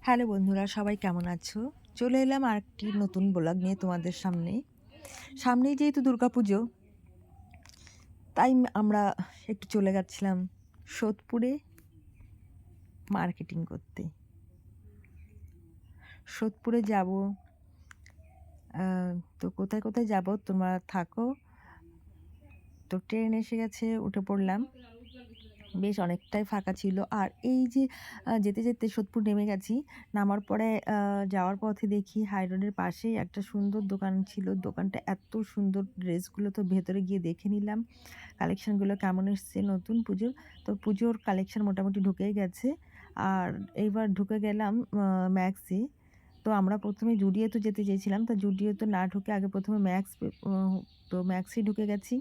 Hello বন্ধুরা, সবাই কেমন আছো? চলে এলাম আরেকটি নতুন ব্লগ নিয়ে তোমাদের সামনে। সামনেই যেহেতু দুর্গাপুজো, তাই আমরা একটু চলে যাচ্ছিলাম সোদপুরে মার্কেটিং করতে। সোদপুরে যাব, তো কোথায় কোথায় যাব তোমরা থাকো। তো ট্রেন এসে গেছে, উঠে পড়লাম। বেশ অনেকটাই ফাঁকা ছিল। আর এই যে যেতে যেতে সোদপুর নেমে গেছি, নামার পরে যাওয়ার পথে দেখি হাই রোডের পাশেই একটা সুন্দর দোকান ছিল। দোকানটা এত সুন্দর, ড্রেসগুলো তো ভেতরে গিয়ে দেখে নিলাম কালেকশানগুলো কেমন এসছে নতুন পুজোর। তো পুজোর কালেকশান মোটামুটি ঢুকেই গেছে। আর এইবার ঢুকে গেলাম ম্যাক্সে। তো আমরা প্রথমে জুডিওতে যেতে চেয়েছিলাম, তো জুডিওতে না ঢুকে আগে প্রথমে তো ম্যাক্সে ঢুকে গেছি।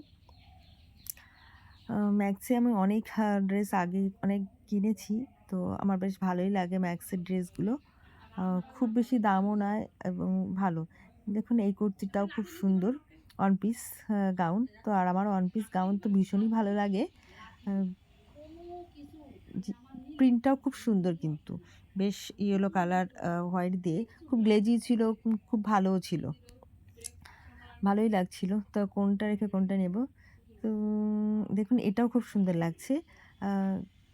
ম্যাক্সে আমি অনেক ড্রেস আগে অনেক কিনেছি, তো আমার বেশ ভালোই লাগে ম্যাক্সের ড্রেসগুলো। খুব বেশি দামও নয় এবং ভালো। দেখুন এই কুর্তিটাও খুব সুন্দর, ওয়ান পিস গাউন। তো আর আমার ওয়ান পিস গাউন তো ভীষণই ভালো লাগে। প্রিন্টটাও খুব সুন্দর, কিন্তু বেশ ইয়েলো কালার হোয়াইট দিয়ে খুব গ্লেজি ছিল, খুব ভালোও ছিল, ভালোই লাগছিল। তো কোনটা রেখে কোনটা নেব, তো দেখুন এটাও খুব সুন্দর লাগছে।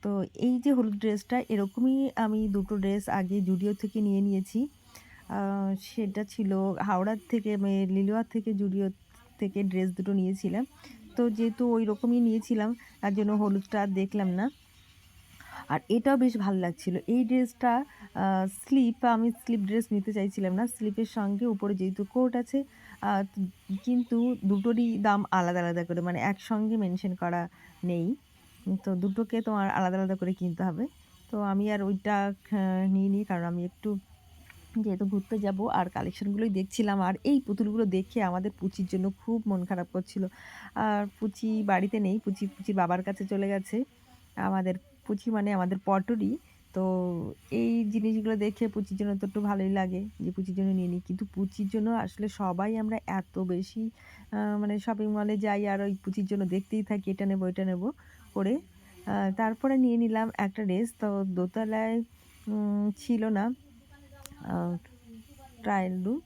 তো এই যে হলুদ ড্রেসটা, এরকমই আমি দুটো ড্রেস আগে জুডিও থেকে নিয়ে নিয়েছি। সেটা ছিল হাওড়ার থেকে, লিলুয়ার থেকে জুডিও থেকে ড্রেস দুটো নিয়েছিলাম। তো যেহেতু ওই রকমই নিয়েছিলাম, তার জন্য হলুদটা আর দেখলাম না। আর এটাও বেশ ভালো লাগছিল এই ড্রেসটা। আমি স্লিপ ড্রেস নিতে চাইছিলাম না, স্লিপের সঙ্গে উপরে যেহেতু কোট আছে, কিন্তু দুটোরই দাম আলাদা আলাদা করে, মানে একসঙ্গে মেনশন করা নেই। তো দুটোকে তোমার আলাদা আলাদা করে কিনতে হবে। তো আমি আর ওইটা নিয়ে নিই, কারণ আমি একটু যেহেতু ঘুরতে যাব আর কালেকশানগুলোই দেখছিলাম। আর এই পুতুলগুলো দেখে আমাদের পুচির জন্য খুব মন খারাপ করছিল। আর পুচি বাড়িতে নেই, পুচির বাবার কাছে চলে গেছে। আমাদের পুচি মানে আমাদের পটরি। তো এই জিনিসগুলো দেখে পুচির জন্য তো একটু ভালোই লাগে যে পুচির জন্য নিয়ে নিই। কিন্তু পুচির জন্য আসলে সবাই আমরা এত বেশি মানে শপিং মলে যাই আর ওই পুচির জন্য দেখতেই থাকি, এটা নেবো এটা নেবো করে। তারপরে নিয়ে নিলাম একটা ড্রেস, তো দোতলায় ছিল না ট্রায়াল রুম।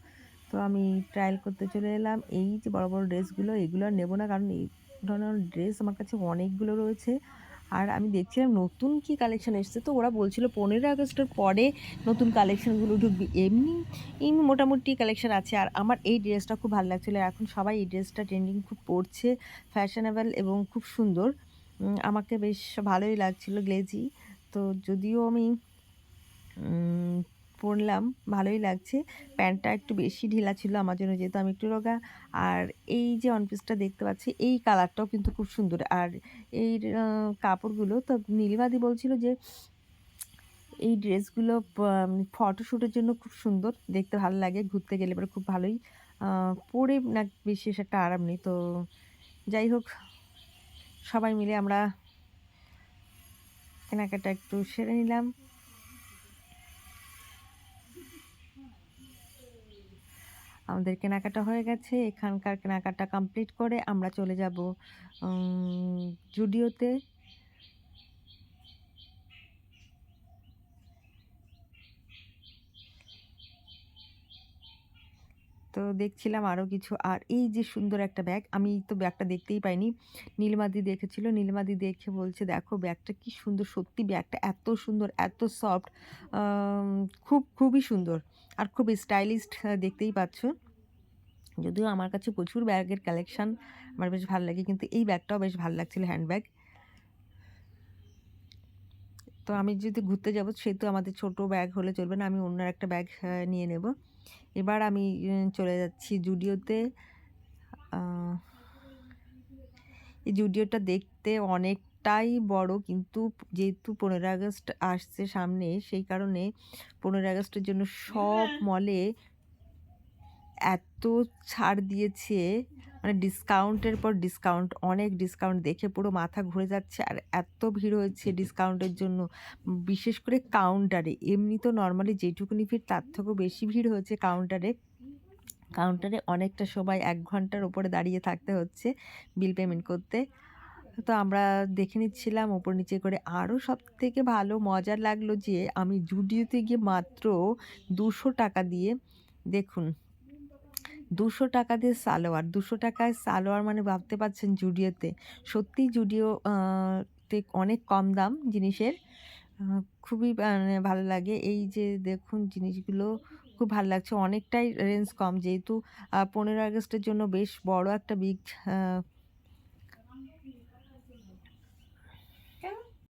তো আমি ট্রায়াল করতে চলে এলাম। এই যে বড় বড় ড্রেসগুলো, এগুলো আর নেবো না, কারণ এই ধরনের ড্রেস আমার কাছে অনেকগুলো রয়েছে। আর আমি দেখছিলাম নতুন কি কালেকশন এসছে, তো ওরা বলছিল 15ই আগস্টের পরে নতুন কালেকশনগুলো ঢুকবে। এমনি মোটামুটি কালেকশন আছে। আর আমার এই ড্রেসটা খুব ভালো লাগছিলো, এখন সবাই এই ড্রেসটা ট্রেন্ডিং খুব পড়ছে, ফ্যাশনেবল এবং খুব সুন্দর। আমাকে বেশ ভালোই লাগছিলো, গ্লেজি। তো যদিও আমি পরলাম, ভালোই লাগছে। প্যান্টটা একটু বেশি ঢিলা ছিল আমার জন্য, যেহেতু আমি একটু রোগা। আর এই যে ওয়ান পিসটা দেখতে পাচ্ছি, এই কালারটাও কিন্তু খুব সুন্দর। আর এই কাপড়গুলো তো নীলিমাদি বলছিল যে এই ড্রেসগুলো ফটোশ্যুটের জন্য খুব সুন্দর, দেখতে ভালো লাগে, ঘুরতে গেলে এবার খুব ভালোই পরে না, বিশেষ একটা আরাম নেই। তো যাই হোক, সবাই মিলে আমরা কেনাকাটা একটু সেরে নিলাম। আমাদের কেনাকাটা হয়ে গেছে, এখানকার কেনাকাটা কমপ্লিট করে আমরা চলে যাব জুডিওতে। তো দেখছিলাম আরও কিছু। আর এই যে সুন্দর একটা ব্যাগ, আমি তো ব্যাগটা দেখতেই পাইনি, নীলিমাদি দেখেছিল। নীলিমাদি দেখে বলছে দেখো ব্যাগটা কি সুন্দর, সত্যি ব্যাগটা এত সুন্দর, এত সফট, খুবই সুন্দর আর খুব স্টাইলিশড, দেখতেই পাচ্ছ। যদিও আমার কাছে প্রচুর ব্যাগের কালেকশান, আমার বেশ ভালো লাগে, কিন্তু এই ব্যাগটাও বেশ ভালো লাগছিলো, হ্যান্ডব্যাগ। তো আমি যদি ঘুরতে যাব, সেহেতু আমাদের ছোট ব্যাগ হলে চলবে না, আমি অন্য একটা ব্যাগ নিয়ে নেব। এবার আমি চলে যাচ্ছি জুডিওতে। এই জুডিওটা দেখতে অনেকটাই বড়, কিন্তু যেহেতু 15ই আগস্ট আসছে সামনে, সেই কারণে 15ই আগস্টের জন্য সব মলে এত ছাড় দিয়েছে, মানে ডিসকাউন্টের পর ডিসকাউন্ট, অনেক ডিসকাউন্ট দেখে পুরো মাথা ঘুরে যাচ্ছে। আর এত ভিড় হয়েছে ডিসকাউন্টের জন্য, বিশেষ করে কাউন্টারে। এমনি তো নর্মালি যেটুকুনি ভিড় তার থেকেও বেশি ভিড় হয়েছে কাউন্টারে। কাউন্টারে অনেকটা সময়, 1 ঘন্টার ওপরে দাঁড়িয়ে থাকতে হচ্ছে বিল পেমেন্ট করতে। তো আমরা দেখে নিচ্ছিলাম ওপর নিচে করে। আরও সবথেকে ভালো মজার লাগলো যে আমি জুডিওতে গিয়ে মাত্র ৳২০০ দিয়ে দেখুন ৳২০০ দিয়ে সালোয়ার। ৳২০০ য় সালোয়ার মানে ভাবতে পারছেন জুডিওতে। সত্যিই জুডিও তে অনেক কম দাম জিনিসের। আ খুবই মানে ভালো লাগে। এই যে দেখুন জিনিসগুলো খুব ভাল লাগছে। অনেকটাই রেঞ্জ কম যেহেতু ১৫ আগস্টের জন্য বেশ বড় একটা বিগ আ